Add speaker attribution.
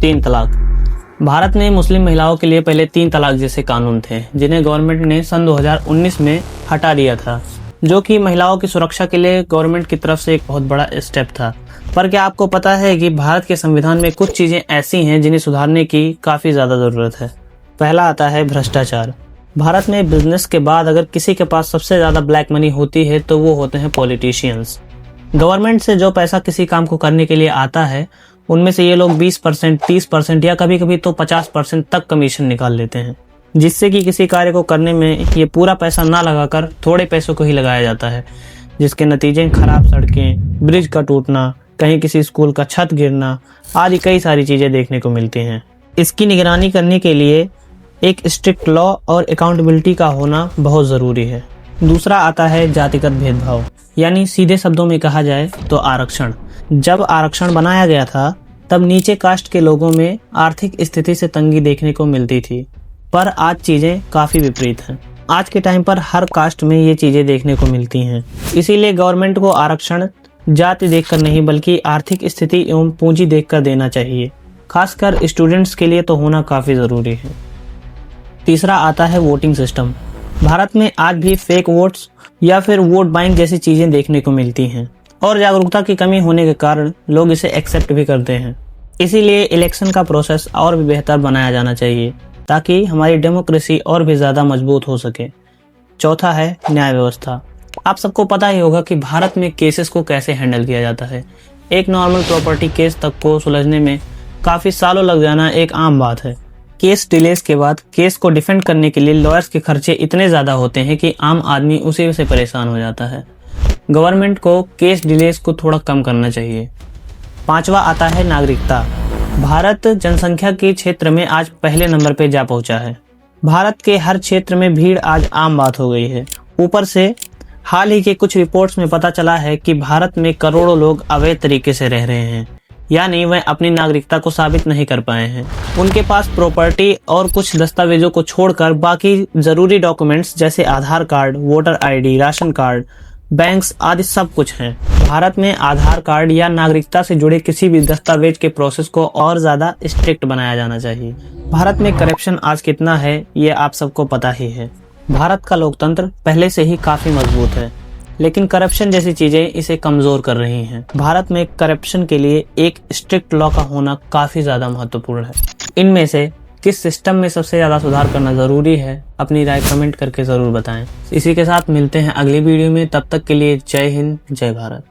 Speaker 1: तीन तलाक। भारत में मुस्लिम महिलाओं के लिए पहले 3 तलाक जैसे कानून थे, जिन्हें गवर्नमेंट ने सन 2019 में हटा दिया था, जो कि महिलाओं की सुरक्षा के लिए गवर्नमेंट की तरफ से एक बहुत बड़ा स्टेप था। पर क्या आपको पता है कि भारत के संविधान में कुछ चीजें ऐसी हैं जिन्हें सुधारने की काफी ज्यादा जरूरत है। पहला आता है भ्रष्टाचार। भारत में बिजनेस के बाद अगर किसी के पास सबसे ज्यादा ब्लैक मनी होती है तो वो होते हैं पॉलिटिशियंस। गवर्नमेंट से जो पैसा किसी काम को करने के लिए आता है, उनमें से ये लोग 20%, 30% या कभी कभी तो 50% तक कमीशन निकाल लेते हैं, जिससे कि किसी कार्य को करने में ये पूरा पैसा ना लगाकर थोड़े पैसों को ही लगाया जाता है, जिसके नतीजे खराब सड़कें, ब्रिज का टूटना, कहीं किसी स्कूल का छत गिरना आदि कई सारी चीजें देखने को मिलती हैं। इसकी निगरानी करने के लिए एक स्ट्रिक्ट लॉ और अकाउंटेबिलिटी का होना बहुत ज़रूरी है। दूसरा आता है जातिगत भेदभाव, यानी सीधे शब्दों में कहा जाए तो आरक्षण। जब आरक्षण बनाया गया था तब नीचे कास्ट के लोगों में आर्थिक स्थिति से तंगी देखने को मिलती थी, पर आज चीज़ें काफ़ी विपरीत हैं। आज के टाइम पर हर कास्ट में ये चीज़ें देखने को मिलती हैं। इसीलिए गवर्नमेंट को आरक्षण जाति देखकर नहीं बल्कि आर्थिक स्थिति एवं पूंजी देखकर देना चाहिए। खासकर स्टूडेंट्स के लिए तो होना काफ़ी ज़रूरी है। तीसरा आता है वोटिंग सिस्टम। भारत में आज भी फेक वोट्स या फिर वोट बाइंग जैसी चीज़ें देखने को मिलती हैं और जागरूकता की कमी होने के कारण लोग इसे एक्सेप्ट भी करते हैं। इसीलिए इलेक्शन का प्रोसेस और भी बेहतर बनाया जाना चाहिए ताकि हमारी डेमोक्रेसी और भी ज़्यादा मजबूत हो सके। चौथा है न्याय व्यवस्था। आप सबको पता ही होगा कि भारत में केसेस को कैसे हैंडल किया जाता है। एक नॉर्मल प्रॉपर्टी केस तक को सुलझने में काफ़ी सालों लग जाना एक आम बात है। केस डिलेस के बाद केस को डिफेंड करने के लिए लॉयर्स के खर्चे इतने ज़्यादा होते हैं कि आम आदमी उसी से परेशान हो जाता है। गवर्नमेंट को केस डिलेस को थोड़ा कम करना चाहिए। पांचवा आता है नागरिकता। भारत जनसंख्या के क्षेत्र में आज पहले नंबर पे जा पहुंचा है। भारत के हर क्षेत्र में भीड़ आज आम बात हो गई है। ऊपर से हाल ही के कुछ रिपोर्ट्स में पता चला है कि भारत में करोड़ों लोग अवैध तरीके से रह रहे हैं, यानी वह अपनी नागरिकता को साबित नहीं कर पाए हैं। उनके पास प्रॉपर्टी और कुछ दस्तावेजों को छोड़कर बाकी जरूरी डॉक्यूमेंट्स जैसे Aadhaar card, voter ID, ration card, banks आदि सब कुछ हैं। भारत में आधार कार्ड या नागरिकता से जुड़े किसी भी दस्तावेज के प्रोसेस को और ज़्यादा स्ट्रिक्ट बनाया जाना चाहिए। भारत में करप्शन आज कितना है ये आप सबको पता ही है। भारत का लोकतंत्र पहले से ही काफ़ी मजबूत है, लेकिन करप्शन जैसी चीज़ें इसे कमज़ोर कर रही हैं। भारत में करप्शन के लिए एक स्ट्रिक्ट लॉ का होना काफ़ी ज़्यादा महत्वपूर्ण है। इनमें से किस सिस्टम में सबसे ज़्यादा सुधार करना ज़रूरी है, अपनी राय कमेंट करके ज़रूर बताएं। इसी के साथ मिलते हैं अगली वीडियो में। तब तक के लिए जय हिंद, जय भारत।